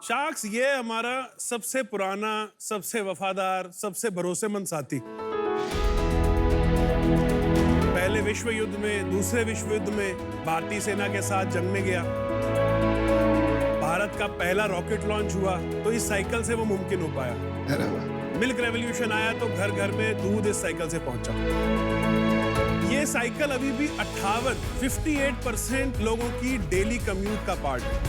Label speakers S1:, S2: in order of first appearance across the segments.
S1: Sharks ये हमारा सबसे पुराना, सबसे वफादार, सबसे भरोसेमंद साथी। पहले विश्व युद्ध में, दूसरे विश्व युद्ध में भारतीय सेना के साथ जंग में गया। भारत का पहला रॉकेट लॉन्च हुआ तो इस साइकिल से वो मुमकिन हो पाया। मिल्क रेवोल्यूशन आया तो घर घर में दूध इस साइकिल से पहुंचा। ये साइकिल अभी भी 58% लोगों की डेली कम्यूट का पार्ट है।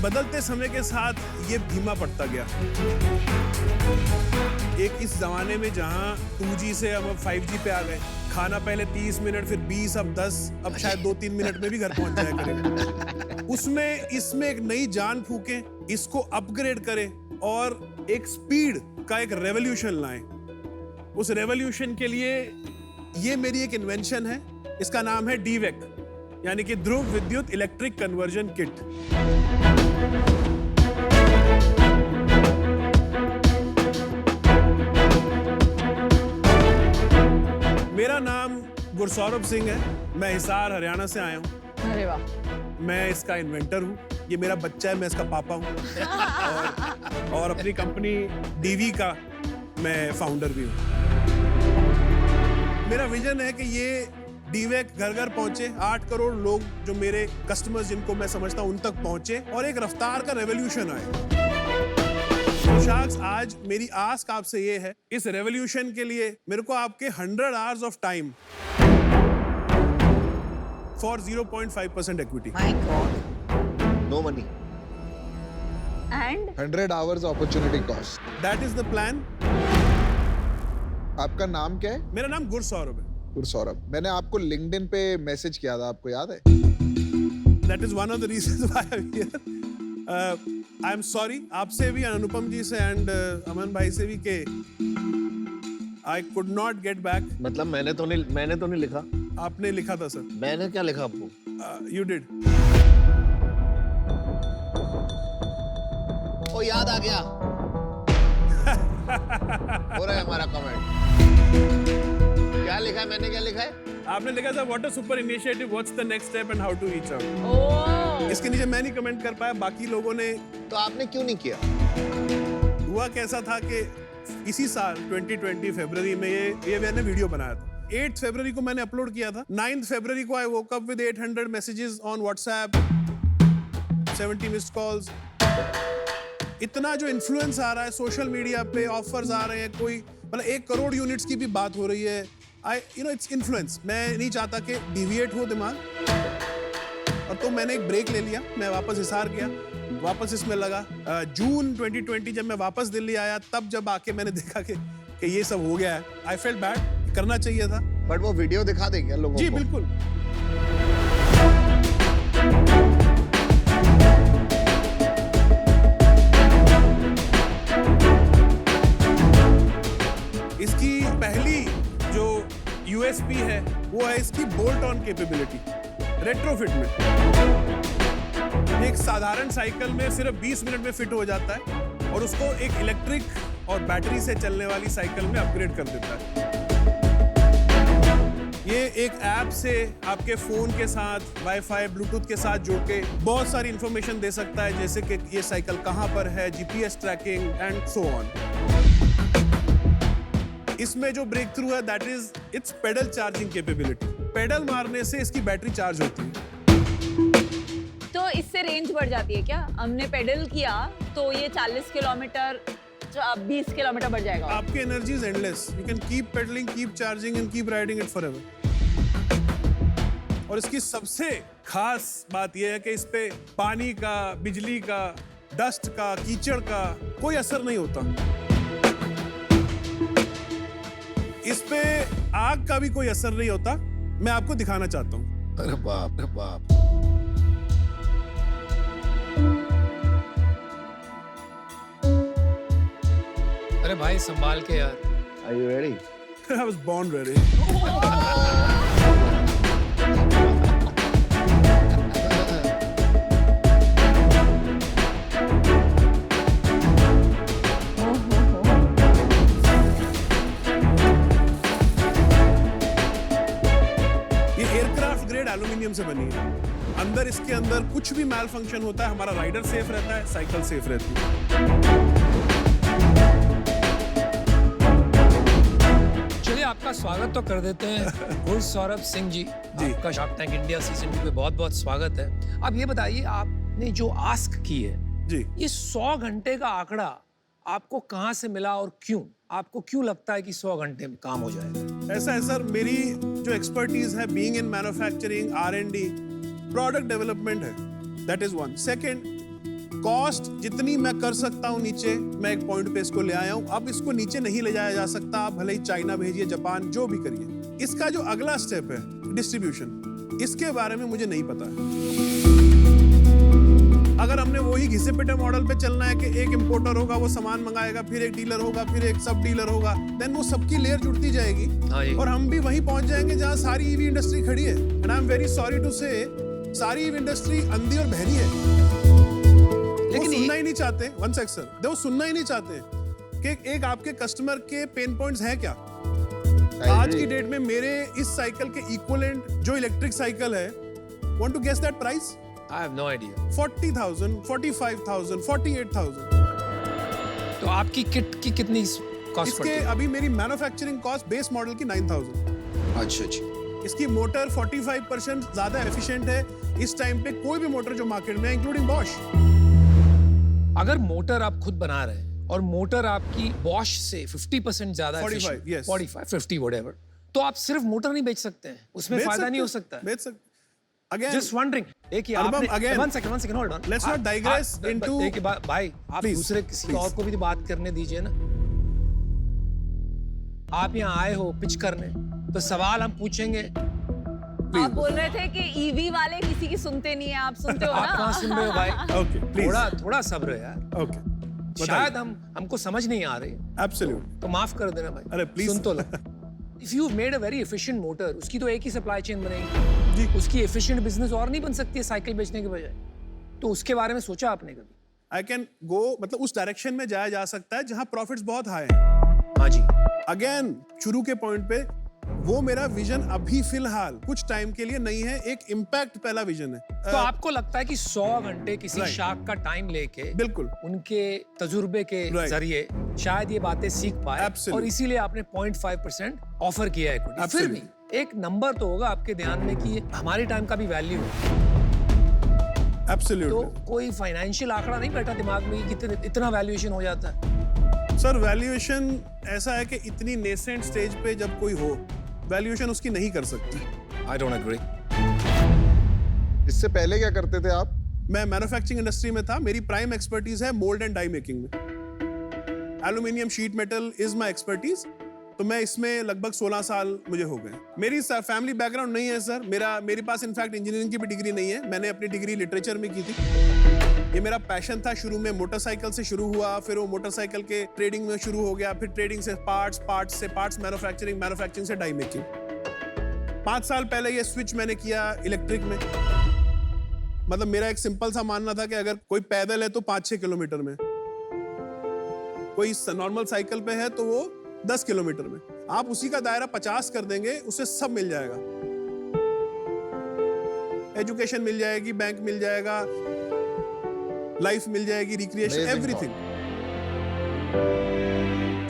S1: बदलते समय के साथ ये धीमा पड़ता गया। एक इस जमाने में जहां 2G से हम अब 5G पे आ गए, खाना पहले 30 मिनट, फिर 20, अब 10, अब शायद 2-3 मिनट में भी घर पहुंच जाया करेगा। उसमें इसमें एक नई जान फूकें, इसको अपग्रेड करें और एक स्पीड का एक रेवोल्यूशन लाएं। उस रेवोल्यूशन के लिए ये मेरी एक इन्वेंशन है, इसका नाम है DVEC, यानी कि ध्रुव विद्युत इलेक्ट्रिक कन्वर्जन किट। मेरा नाम गुरसौरभ सिंह है, मैं हिसार हरियाणा से आया हूँ।
S2: अरे वाह।
S1: मैं इसका इन्वेंटर हूँ, ये मेरा बच्चा है, मैं इसका पापा हूँ। और अपनी कंपनी DV का मैं फाउंडर भी हूँ। मेरा विजन है कि ये DVEC घर घर पहुंचे, 8 करोड़ लोग जो मेरे कस्टमर्स जिनको मैं समझता हूं उन तक पहुंचे और एक रफ्तार का रेवोल्यूशन आए। तो शार्क्स, आज मेरी आस्क आपसे ये है, इस रेवोल्यूशन के लिए मेरे को आपके 100 hours of time for 0.5% equity.
S2: My God.
S3: No money.
S2: And
S4: 100 hours opportunity cost.
S1: That is the plan.
S4: आपका नाम क्या है?
S1: मेरा नाम गुरसौरभ है।
S4: गुरसौरभ। मैंने आपको लिंक्डइन पे मैसेज किया था, आपको याद है?
S1: That is one of the reasons why I'm here. I am sorry, आपसे भी, अनुपम जी से एंड अमन भाई से भी, के I could not get back.
S3: मतलब मैंने तो नहीं लिखा।
S1: आपने लिखा था सर।
S3: मैंने क्या लिखा आपको?
S1: You did.
S3: ओ याद आ गया। हो रहा है हमारा कमेंट। क्या लिखा है? मैंने क्या लिखा है?
S1: आपने लिखा था what a super initiative, what's the next step and how to reach out.
S2: Oh,
S1: इसके नीचे मैं नहीं कमेंट कर पाया, बाकी लोगों ने।
S3: तो आपने क्यों नहीं किया?
S1: हुआ कैसा था कि इसी साल 2020 फरवरी में ये मैंने वीडियो बनाया था। 8 फरवरी को मैंने अपलोड किया था। 9 फरवरी को I woke up with 800 messages on WhatsApp, 70 missed calls. इतना जो इन्फ्लुएंस आ रहा है सोशल मीडिया पे, ऑफर्स आ रहे हैं, कोई मतलब 1 करोड़ यूनिट्स की भी बात हो रही है। Its influence. मैं नहीं चाहता कि डिविएट हो दिमाग, और तो मैंने एक ब्रेक ले लिया। मैं वापस हिसार गया, वापस इसमें लगा। जून 2020 जब मैं वापस दिल्ली आया, तब जब आके मैंने देखा कि ये सब हो गया है, आई फेल्ट बैड, करना चाहिए था।
S3: बट वो वीडियो दिखा देंगे लोगों
S1: जी
S3: को।
S1: बिल्कुल। इसकी पहली जो USP है वो है इसकी बोल्ट ऑन कैपेबिलिटी। रेट्रोफिट में एक साधारण साइकिल में सिर्फ 20 मिनट में फिट हो जाता है और उसको एक इलेक्ट्रिक और बैटरी से चलने वाली साइकिल में अपग्रेड कर देता है। ये एक ऐप से आपके फोन के साथ वाईफाई, ब्लूटूथ के साथ जोड़ के बहुत सारी इंफॉर्मेशन दे सकता है, जैसे कि ये साइकिल कहां पर है, GPS tracking and so on. इसमें जो ब्रेक थ्रू है that is its pedal charging capability. Pedal मारने से इसकी बैटरी चार्ज होती है।
S2: तो इससे रेंज बढ़ जाती है क्या? हमने पेडल किया तो ये 40 किलोमीटर 20 किलोमीटर बढ़ जाएगा।
S1: आपकी energy is endless. You can keep pedalling, keep charging and keep riding it forever. और इसकी सबसे खास बात यह है कि इस पे पानी का, बिजली का, डस्ट का, कीचड़ का कोई असर नहीं होता। इस पे आग का भी कोई असर नहीं होता। मैं आपको दिखाना चाहता हूँ।
S3: अरे बाप रे बाप।
S5: अरे भाई संभाल के यार।
S3: Are you ready?
S1: I was born ready. Aluminium से बनी है। अंदर इसके अंदर कुछ भी मैल फंक्शन होता है, हमारा राइडर सेफ रहता है, साइकिल सेफ रहती है।
S5: चलिए आपका स्वागत तो कर देते हैं गुरु सौरभ सिंह जी। आपका शार्क टैंक इंडिया सीजन 2 पे बहुत बहुत स्वागत है। अब ये बताइए, आपने जो आस्क की है
S1: जी,
S5: ये 100 घंटे का आंकड़ा आपको कहाँ से मिला और क्यों? आपको क्यों लगता है कि 100 घंटे में काम हो जाएगा?
S1: ऐसा है सर, मेरी जो एक्सपर्टीज है being in manufacturing, R&D, product development है, that is one. Second, cost जितनी मैं कर सकता हूँ नीचे, मैं एक पॉइंट पे इसको ले आया हूँ। अब इसको नीचे नहीं ले जाया जा सकता, आप भले ही चाइना भेजिए, जापान, जो भी करिए। इसका जो अगला स्टेप है डिस्ट्रीब्यूशन, इसके बारे में मुझे नहीं पता है। अगर हमने वही घिसे पिटे मॉडल पे चलना है कि एक इंपोर्टर होगा, वो सामान मंगाएगा, फिर एक डीलर होगा, फिर एक सब डीलर होगा, देन वो सबकी लेयर जुड़ती जाएगी और हम भी वहीं पहुंच जाएंगे जहां सारी ईवी इंडस्ट्री खड़ी है। And I am very sorry to say, सारी ईवी इंडस्ट्री अंधी और बहरी है। लेकिन सुनना ही नहीं चाहते। वन सेक सर, वो सुनना ही नहीं चाहते कि एक आपके कस्टमर के पेन पॉइंट्स हैं क्या। आज की डेट में मेरे इस साइकिल के इक्विवेलेंट जो इलेक्ट्रिक साइकिल है, want to guess that price?
S5: I have no idea.
S1: 40,000, 45,000, 48,000।
S5: तो आपकी किट की कितनी कॉस्ट
S1: इसके
S5: पड़ती है?
S1: अभी मेरी मैन्युफैक्चरिंग कॉस्ट बेस मॉडल की 9,000।
S5: अच्छा जी।
S1: इसकी मोटर 45% ज्यादा एफिशिएंट है इस टाइम पे कोई भी मोटर जो मार्केट में है, इंक्लूडिंग बॉश।
S5: अगर मोटर आप खुद बना रहे हैं और मोटर आपकी बॉश से 50% ज्यादा
S1: 45, yes.
S5: 45, 50 whatever, तो आप सिर्फ मोटर नहीं बेच सकते हैं, उसमें
S1: बेच
S5: फायदा
S1: सकते
S5: नहीं हो
S1: हैं,
S5: सकता है।
S1: बेच सकते। Again,
S5: Just wondering, एक ही
S1: Anupam,
S5: आपने
S1: again,
S5: one second, hold on.
S1: let's not digress into-
S5: एक ही बात भाई, आप
S1: Please,
S5: दूसरे किसी
S1: please.
S5: और को भी तो बात करने दीजिए ना। आप यहाँ आए हो पिच करने, तो सवाल हम पूछेंगे।
S2: आप बोल रहे थे कि ईवी वाले किसी की सुनते नहीं है, आप सुनते हो ना?
S5: आप कहाँ सुन रहे हो भाई?
S1: Okay, please.
S5: थोड़ा सब्र यार।
S1: Okay.
S5: शायद हमको समझ नहीं आ रही,
S1: Absolute.
S5: तो माफ कर देना भाई।
S1: अरे, please.
S5: सुन तो लो। If you've made a very efficient motor, उसकी तो एक ही सप्लाई चेन बनेगी।
S1: जी।
S5: उसकी एफिशिएंट बिजनेस और नहीं बन सकती है साइकिल बेचने के बजाय। तो उसके बारे में सोचा आपने कभी?
S1: I can go, मतलब उस डायरेक्शन में जाया जा सकता है जहां प्रॉफिट्स बहुत हाई हैं।
S5: हाँ जी।
S1: अगेन शुरू के पॉइंट पे, वो मेरा विजन अभी फिलहाल कुछ टाइम के लिए नहीं है, एक इम्पैक्ट पहला विजन है।
S5: तो आपको लगता है कि 100 घंटे किसी
S1: Right.
S5: शार्क का टाइम लेके,
S1: बिल्कुल
S5: उनके तजुर्बे के
S1: Right.
S5: जरिए शायद ये बातें सीख पाए,
S1: Absolutely.
S5: और इसीलिए आपने 0.5% ऑफर किया है equity। फिर
S1: Absolutely.
S5: भी एक नंबर तो होगा आपके ध्यान में कि हमारे टाइम का भी वैल्यू है। तो
S1: एब्सोल्युटली
S5: कोई फाइनेंशियल आंकड़ा नहीं बैठा दिमाग में कि इतना वैल्यूएशन हो जाता है?
S1: सर, वैल्यूएशन ऐसा है कि इतनी नेसेंट स्टेज पे जब कोई हो, वैल्यूएशन उसकी नहीं कर सकती।
S5: I don't agree.
S4: इससे पहले क्या करते थे आप?
S1: मैं मैन्युफैक्चरिंग इंडस्ट्री में था, मेरी प्राइम एक्सपर्टीज है मोल्ड एंड डाई मेकिंग में। Aluminium sheet metal is my expertise, तो मैं इसमें लगभग 16 साल मुझे हो गए। मेरी फैमिली बैकग्राउंड नहीं है सर, मेरे पास इनफैक्ट इंजीनियरिंग की भी डिग्री नहीं है, मैंने अपनी डिग्री लिटरेचर में की थी। ये मेरा पैशन था, शुरू में मोटरसाइकिल से शुरू हुआ, फिर वो मोटरसाइकिल के ट्रेडिंग में शुरू हो गया, फिर ट्रेडिंग से पार्ट्स मैन्युफैक्चरिंग से डाई मेकिंग। 5 साल पहले ये स्विच मैंने किया इलेक्ट्रिक में। मतलब मेरा एक सिंपल सा मानना था कि अगर कोई पैदल है तो 5-6 किलोमीटर में, कोई नॉर्मल साइकिल पे है तो वो 10 किलोमीटर में। आप उसी का दायरा 50 कर देंगे, उससे सब मिल जाएगा। एजुकेशन मिल जाएगी, बैंक मिल जाएगा, लाइफ मिल जाएगी, रिक्रिएशन,
S4: Amazing
S1: एवरीथिंग।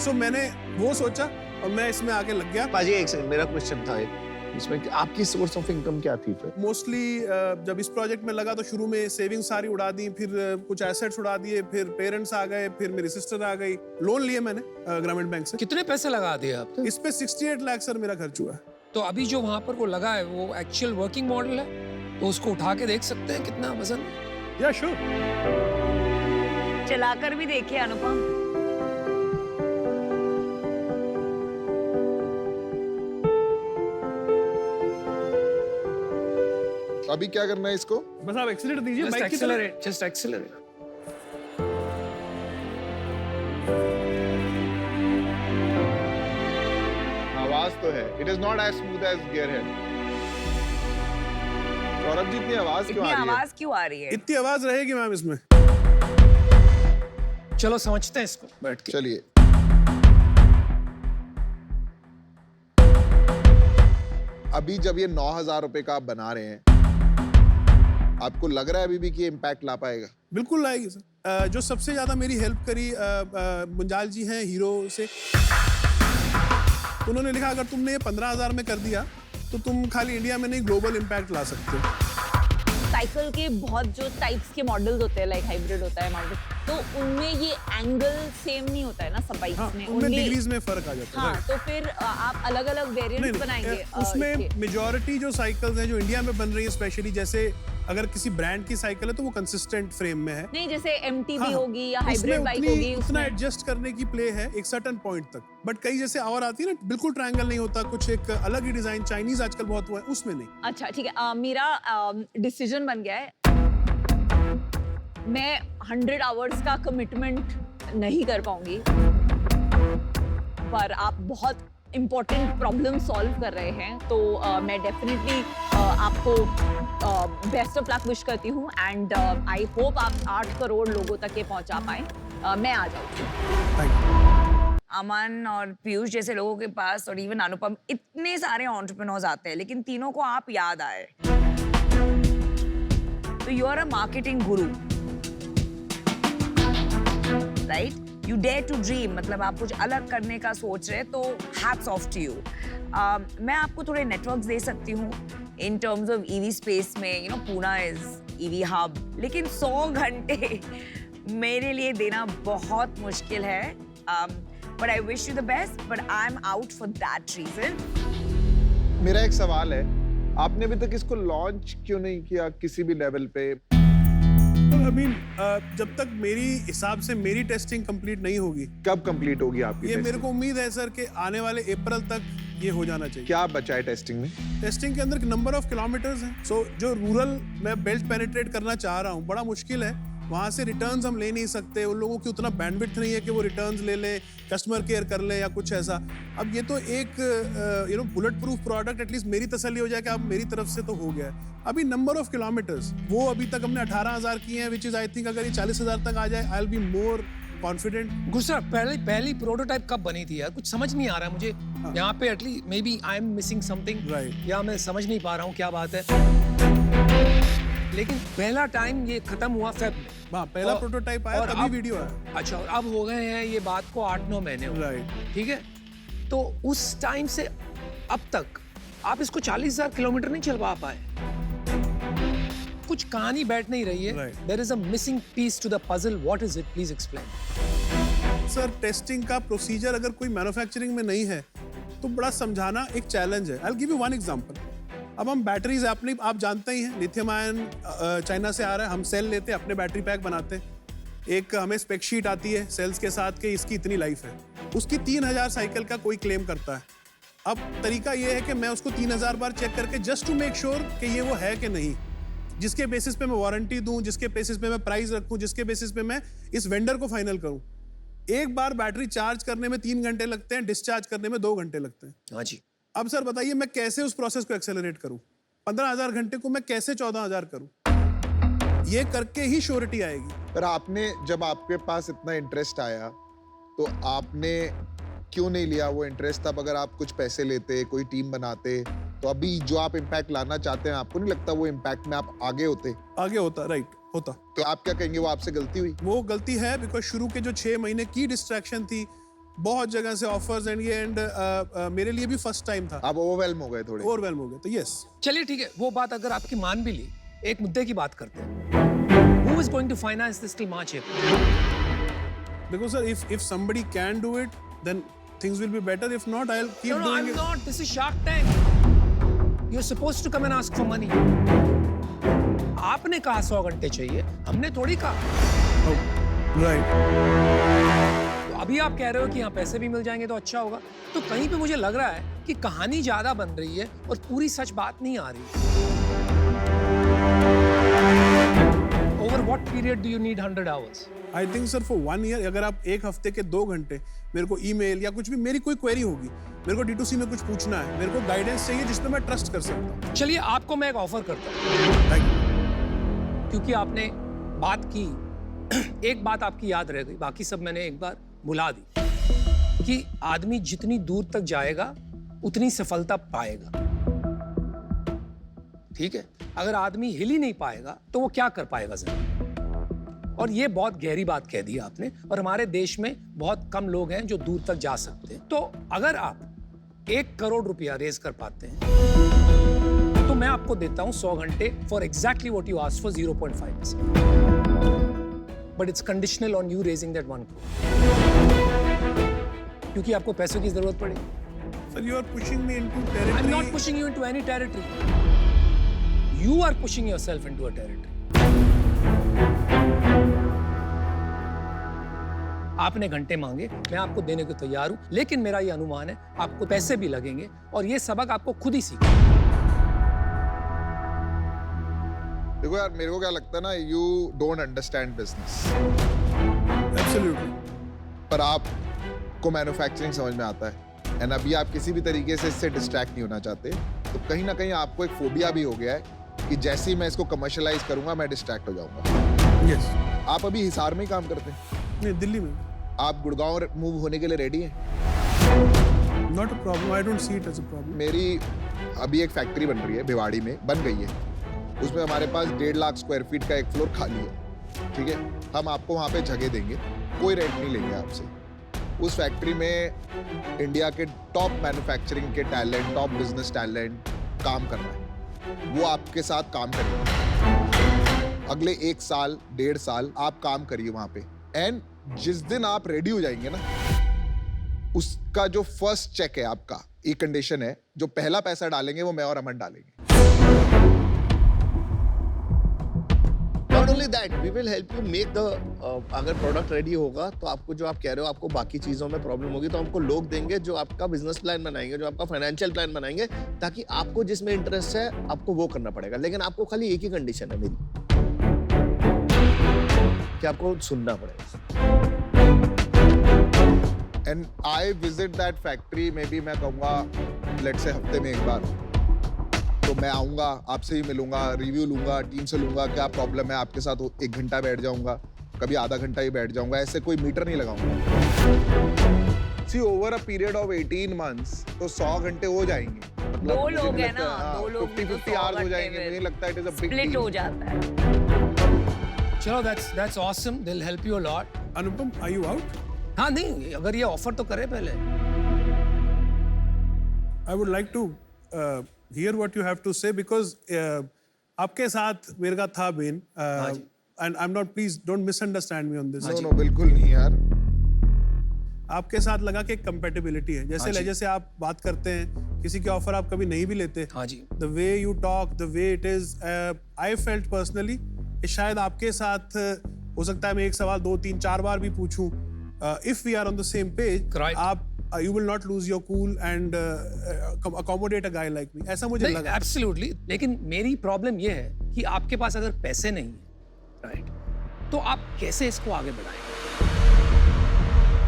S1: सो मैंने वो सोचा और मैं इसमें आके लग गया।
S3: पाजी एक सेकंड, मेरा क्वेश्चन था इसमें कि आपकी सोर्स ऑफ इनकम क्या थी फिर?
S1: मोस्टली जब इस प्रोजेक्ट में लगा तो शुरू में सेविंग्स सारी उड़ा दी, फिर कुछ एसेट्स उड़ा दिए, फिर पेरेंट्स आ गए, फिर मेरी सिस्टर आ गई। लोन लिए मैंने ग्रामीण बैंक से।
S5: कितने पैसे लगा दिए आपने?
S1: इस पे 68 लाख सर मेरा खर्च हुआ है।
S5: तो अभी जो वहां पर वो लगा है वो एक्चुअल वर्किंग मॉडल है, तो उसको उठा के देख सकते हैं कितना वजन है।
S1: या श्योर।
S2: चलाकर भी देखिए अनुपम।
S4: अभी क्या करना है इसको?
S1: बस आप एक्सीलरेट दीजिए
S5: Just
S1: बाइक की तरह।
S5: accelerate, just accelerate.
S4: आवाज तो है। It is not as smooth as gearhead. Saurabh ji, इतनी आवाज क्यों
S2: इतनी
S4: आ रही है?
S2: आवाज क्यों आ रही है?
S1: इतनी आवाज रहेगी मैम इसमें।
S5: चलो समझते हैं इसको बैठ के।
S4: चलिए। अभी जब ये 9,000 रुपए का आप बना रहे हैं, आपको लग रहा है अभी भी कि इम्पैक्ट ला पाएगा?
S1: बिल्कुल लाएगी सर। जो सबसे ज़्यादा मेरी हेल्प करी मुंजाल जी हैं हीरो से। उन्होंने लिखा अगर तुमने ये 15,000 में कर दिया तो तुम खाली इंडिया में नहीं ग्लोबल इम्पैक्ट ला सकते हो।
S2: साइकिल के बहुत जो टाइप्स के मॉडल्स होते हैं, लाइक हाइब्रिड होता है, माउंटेन, तो उनमें ये एंगल सेम नहीं होता है ना सब बाइक्स
S1: हाँ,
S2: में।
S1: उनमें डिग्रीज में फर्क आ जाता है।
S2: हाँ, तो फिर आप अलग अलग वेरिएंट्स बनाएंगे
S1: उसमें
S2: इसके।
S1: मेजॉरिटी जो साइकिल्स हैं जो इंडिया में बन रही है, स्पेशली जैसे अगर किसी ब्रांड की साइकिल है तो वो कंसिस्टेंट फ्रेम में है।
S2: नहीं, जैसे MTB
S1: हाँ,
S2: होगी या
S1: उसमें
S2: हाइब्रिड बाइक
S1: उतनी-
S2: होगी,
S1: उतना
S2: उसमें
S1: एडजस्ट करने की प्ले है एक सर्टेन पॉइंट तक। बट कई जैसे और आती है ना, बिल्कुल ट्रायंगल नहीं होता, कुछ एक अलग ही डिजाइन, चाइनीज आजकल बहुत हुआ है, उसमें नहीं।
S2: अच्छा ठीक है। मेरा डिसीजन बन गया है, मैं 100 आवर्स का कमिटमेंट नहीं कर पाऊंगी, पर आप बहुत इम्पोर्टेंट प्रॉब्लम सॉल्व कर रहे हैं, तो मैं डेफिनेटली आपको बेस्ट ऑफ लक विश करती हूँ, एंड आई होप आप 8 करोड़ लोगों तक ये पहुंचा पाए। मैं आ जाऊँगी।
S1: Thank you.
S6: अमन और पीयूष जैसे लोगों के पास और इवन अनुपम, इतने सारे एंटरप्रेन्योर्स आते हैं, लेकिन तीनों को आप याद आए। तो you are a marketing guru, right? You dare to dream, मतलब आप कुछ अलग करने का सोच रहे हैं, तो हैट्स ऑफ टू यू। मैं आपको थोड़े नेटवर्क्स दे सकती हूँ in terms of EV space में। You know, Poona is EV hub, लेकिन 100 घंटे मेरे लिए देना बहुत मुश्किल है। But I wish you the best, but I'm out for that reason.
S4: मेरा एक सवाल है, आपने अभी तक इसको लॉन्च क्यों नहीं किया किसी भी लेवल पे?
S1: I mean, जब तक मेरी हिसाब से मेरी टेस्टिंग कंप्लीट नहीं होगी,
S4: कब कंप्लीट होगी आपकी
S1: ये मेरे
S4: टेस्टिंग?
S1: को उम्मीद है सर कि आने वाले अप्रैल तक ये हो जाना चाहिए।
S4: क्या बचा है टेस्टिंग में?
S1: टेस्टिंग के अंदर नंबर ऑफ किलोमीटर्स हैं। सो जो रूरल मैं बेल्ट पेनिट्रेट करना चाह रहा हूँ, बड़ा मुश्किल है। वहाँ से रिटर्न्स हम ले नहीं सकते, उन लोगों की उतना बैंडविड्थ नहीं है कि वो रिटर्न्स ले लें, कस्टमर केयर कर लें या कुछ ऐसा। अब ये तो एक बुलेट प्रूफ प्रोडक्ट, एटलीस्ट मेरी तसल्ली हो जाए कि अब मेरी तरफ से तो हो गया है। अभी नंबर ऑफ किलोमीटर्स वो अभी तक हमने 18,000 किए हैं, विच इज आई थिंक अगर ये 40,000 तक आ जाए, I will be more confident.
S5: गुस्सा, पहली प्रोटोटाइप कब बनी थी यार? कुछ समझ नहीं आ रहा है मुझे यहाँ पे। At least maybe I am missing something,
S1: Right.
S5: या मैं समझ नहीं पा रहा हूँ क्या बात है। लेकिन पहला टाइम ये खत्म हुआ फेब में।
S1: हाँ, पहला
S5: और-
S1: प्रोटोटाइप आया,
S5: और
S1: तभी
S5: अब-
S1: वीडियो आया।
S5: अच्छा, और अब हो गए हैं ये बात को 8-9 महीने हो गए।
S1: राइट।
S5: ठीक है, तो उस टाइम से अब तक आप इसको 40,000 किलोमीटर नहीं चल पा पाए। कुछ कहानी बैठ नहीं रही है।
S1: Right.
S5: There is a missing piece to the puzzle. What is it? Please explain.
S1: Sir, testing का प्रोसीजर अगर कोई मैन्युफैक्चरिंग में नहीं है तो बड़ा समझाना एक चैलेंज है। I will give you one example. अब हम बैटरीज आप जानते ही हैं, लिथियम आयन चाइना से आ रहा है, हम सेल लेते हैं, अपने बैटरी पैक बनाते हैं, एक हमें स्पेक शीट आती है सेल्स के साथ कि इसकी इतनी लाइफ है, उसकी 3,000 साइकिल का कोई क्लेम करता है। अब तरीका ये है कि मैं उसको 3,000 बार चेक करके जस्ट टू मेक श्योर कि ये वो है कि नहीं, जिसके बेसिस पे मैं वारंटी दूं, जिसके बेसिस पे मैं प्राइस रखूं, जिसके बेसिस पे मैं इस वेंडर को फाइनल करूं। एक बार बैटरी चार्ज करने में 3 घंटे लगते हैं, डिस्चार्ज करने में 2 घंटे लगते हैं।
S5: हाँ जी।
S1: अब सर बताइए मैं कैसे उस प्रोसेस को एक्सेलरेट करूं? 15,000 घंटे को मैं कैसे 14,000 करूं? ये करके ही श्योरिटी आएगी।
S4: पर आपने, जब आपके पास इतना इंटरेस्ट आया तो आपने क्यों नहीं लिया वो इंटरेस्ट? तब अगर आप कुछ पैसे लेते, कोई टीम बनाते, तो अभी जो आप इम्पैक्ट लाना चाहते हैं, आपको नहीं लगता वो इम्पैक्ट में आप आगे होते?
S1: आगे होता, राइट होता।
S4: तो आप क्या कहेंगे, वो आपसे गलती हुई?
S1: वो गलती है बिकॉज शुरू के जो 6 महीने की डिस्ट्रैक्शन थी, बहुत जगह से ऑफर्स एंड ये एंड मेरे लिए भी फर्स्ट टाइम था,
S4: आप ओवरवेल्म हो गए थोड़े?
S1: ओवरवेल्म हो गया। तो यस,
S5: चलिए ठीक है, वो बात अगर आपकी मान भी ली, एक मुद्दे की बात करते हैं। Who is going to finance this till March, April?
S1: देखो sir, if somebody can do it, then things will be better. If not, I'll keep
S5: No,
S1: doing
S5: I'm
S1: it.
S5: not. This is Shark Tank. You're supposed to come and ask for money. आपने कहा 100 घंटे चाहिए, हमने थोड़ी कहा।
S1: Oh, right.
S5: तो अभी आप कह रहे हो कि यहाँ पैसे भी मिल जाएंगे तो अच्छा होगा। तो कहीं पे मुझे लग रहा है कि कहानी ज्यादा बन रही है और पूरी सच बात नहीं आ रही। Over what period do you need 100 hours?
S1: I think sir for 1 year, अगर आप एक हफ्ते के 2 घंटे मेरे को ईमेल या कुछ भी, मेरी कोई क्वेरी होगी, मेरे को D2C में कुछ पूछना है, मेरे को गाइडेंस चाहिए जिसमें मैं ट्रस्ट कर सकता हूँ।
S5: चलिए आपको मैं एक ऑफर करता हूँ,
S1: Thank you.
S5: क्योंकि आपने बात की, एक बात आपकी याद रह गई, बाकी सब मैंने एक बार भुला दी, कि आदमी जितनी दूर तक जाएगा उतनी सफलता पाएगा। ठीक है? अगर आदमी हिल ही नहीं पाएगा तो वो क्या कर पाएगा जमीन? और ये बहुत गहरी बात कह दी आपने, और हमारे देश में बहुत कम लोग हैं जो दूर तक जा सकते हैं। तो अगर आप 1 करोड़ रुपया रेज कर पाते हैं तो मैं आपको देता हूं 100 घंटे for exactly what you asked for 0.5%, but it's conditional on you raising that 1 crore, क्योंकि आपको पैसों की जरूरत पड़ेगी।
S1: Sir, you are pushing me into
S5: I'm
S1: territory.
S5: not pushing you into any territory. You are pushing yourself into a territory. आपने घंटे मांगे, मैं आपको देने को तैयार हूं, लेकिन मेरा ये अनुमान है आपको पैसे भी लगेंगे और ये सबक आपको खुद ही सीखना।
S4: देखो यार, मेरे को क्या लगता है ना, you don't understand business,
S1: Absolutely.
S4: पर आपको मैन्युफैक्चरिंग समझ में आता है, एंड अभी आप किसी भी तरीके से इससे डिस्ट्रैक्ट नहीं होना चाहते, तो कहीं ना कहीं आपको एक फोबिया भी हो गया है कि जैसे ही मैं इसको कमर्शियलाइज करूंगा मैं डिस्ट्रैक्ट हो जाऊंगा।
S1: Yes.
S4: आप अभी हिसार में ही काम करते हैं,
S1: नहीं, दिल्ली में।
S4: आप गुड़गांव मूव होने के लिए रेडी हैं?
S1: Not a problem. I don't see it as a problem.
S4: मेरी अभी एक फैक्ट्री बन रही है भिवाड़ी में, बन गई है, उसमें हमारे पास 1.5 लाख स्क्वायर फीट का एक फ्लोर खाली है, ठीक है? हम आपको वहाँ पे जगह देंगे, कोई रेंट नहीं लेंगे आपसे। उस फैक्ट्री में इंडिया के टॉप मैन्युफैक्चरिंग के टैलेंट, टॉप बिजनेस टैलेंट काम कर रहा है, वो आपके साथ काम करेंगे। अगले 1 साल 1.5 साल आप काम करिए वहाँ पे, एंड जिस दिन आप रेडी हो जाएंगे ना, उसका जो फर्स्ट चेक है आपका, एक कंडीशन है, जो पहला पैसा डालेंगे वो मैं और अमन डालेंगे।
S3: Not only that, we will help you make the अगर प्रोडक्ट रेडी होगा तो आपको जो आप कह रहे हो आपको बाकी चीजों में प्रॉब्लम होगी, तो हमको लोग देंगे जो आपका बिजनेस प्लान बनाएंगे, जो आपका फाइनेंशियल प्लान बनाएंगे, ताकि आपको जिसमें इंटरेस्ट है आपको वो करना पड़ेगा। लेकिन आपको खाली एक ही कंडीशन है मेरी, कि आपको सुनना पड़ेगा।
S4: And I visit that factory, may be मैं कहूँगा लेट से हफ्ते में 1 बार, तो मैं आऊँगा, आपसे ही मिलूंगा, रिव्यू लूंगा, टीम से लूंगा क्या प्रॉब्लम है, आपके साथ 1 घंटा बैठ जाऊंगा, कभी आधा घंटा ही बैठ जाऊंगा, ऐसे कोई मीटर नहीं लगाऊंगा। See over a period of 18 months तो 100 घंटे हो जाएंगे, मतलब
S6: 2
S4: मुझे
S6: लोग
S4: नहीं
S6: हैं
S4: लगता
S6: ना,
S4: है,
S6: 2 लोग
S4: 50-50 आवर्स हो जाएंगे, मुझे लगता है it is a big
S6: split हो जाता है।
S5: चलो, that's awesome. They'll help you a lot.
S1: Anupam, are you out?
S5: हाँ, नहीं, अगर ये ऑफर तो करे पहले।
S1: I would like to hear what you have to say because आपके साथ मेरे का था बेन, and I'm not, please don't misunderstand me on this.
S4: No बिल्कुल नहीं यार।
S1: आपके साथ लगा कि कंपेटिबिलिटी है, जैसे लहजे से आप बात करते हैं, किसी के ऑफर आप कभी नहीं भी लेते।
S5: हाँ जी।
S1: The way you talk, the way it is, I felt personally कि शायद आपके साथ हो सकता है मैं एक सवाल 2, 3, 4 बार भी पूछूं, if we are on the same page,
S5: Right.
S1: आप you will not lose your cool and accommodate a guy like me, ऐसा मुझे
S5: नहीं,
S1: लगा।
S5: absolutely. लेकिन मेरी प्रॉब्लम ये है कि आपके पास अगर पैसे नहीं है, राइट, तो आप कैसे इसको आगे बढ़ाएंगे?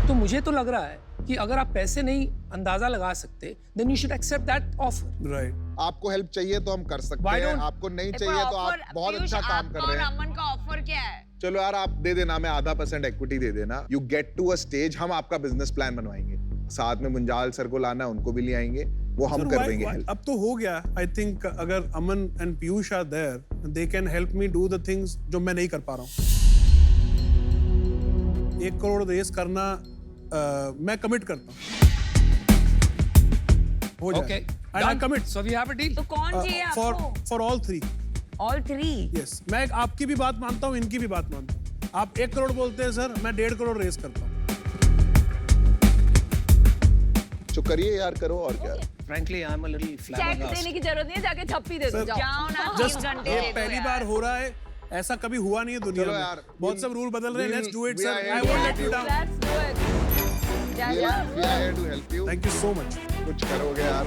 S5: तो मुझे तो लग रहा है कि अगर आप पैसे नहीं अंदाजा लगा सकते, then you should accept that offer.
S1: Right.
S4: आपको हेल्प चाहिए तो हम कर सकते
S5: Why
S4: हैं,
S5: don't-
S4: आपको नहीं चाहिए तो आप बहुत अच्छा काम कर रहे हैं।
S6: अमन का ऑफर क्या है?
S4: चलो यार, आप दे देना, मैं आधा % इक्विटी दे देना, you get to a stage, हम आपका बिजनेस प्लान बनवाएंगे, साथ में मुंजाल सर को लाना, उनको भी ले आएंगे, वो हम
S1: Sir,
S4: कर
S1: why-
S4: देंगे
S1: why-
S4: हेल्प।
S1: अब तो हो गया, आई थिंक अगर Aman and Piyush are there, they can help me do the things जो मैं नहीं कर पा रहा हूँ। 1 करोड़ रेस करना मैं कमिट करता हूँ, हो जाए।
S5: Okay.
S1: And I
S5: Done.
S1: commit
S5: So we have a deal.
S6: तो कौन चाहिए आपको?
S1: for all 3.
S6: All 3?
S1: Yes, मैं आपकी भी बात मानता हूँ, इनकी भी बात मानता हूँ। आप 1 करोड़ बोलते हैं सर, मैं 1.5 करोड़ रेस करता हूँ।
S4: जो करिए यार, करो और क्या।
S5: Frankly, I'm a little
S2: check
S5: flabbergasted.
S2: देने की जरूरत नहीं है, जाके थप्पी दे दो,
S1: Sir,
S2: जाओ।
S6: जाओ ना,
S1: Just
S6: 3 घंटे
S1: ये
S6: दे दो
S1: पहली
S6: यार।
S1: बार हो रहा है, ऐसा कभी हुआ नहीं है दुनिया
S4: चलो
S1: में।
S4: यार,
S1: बहुत सब रूल बदल रहे हैं, let's do it
S4: we
S1: sir,
S4: are
S1: I
S4: here
S1: won't
S4: to
S1: let you down.
S2: Let's do it.
S4: We are here to help you।
S1: Thank you so much.
S4: कुछ करोगे यार।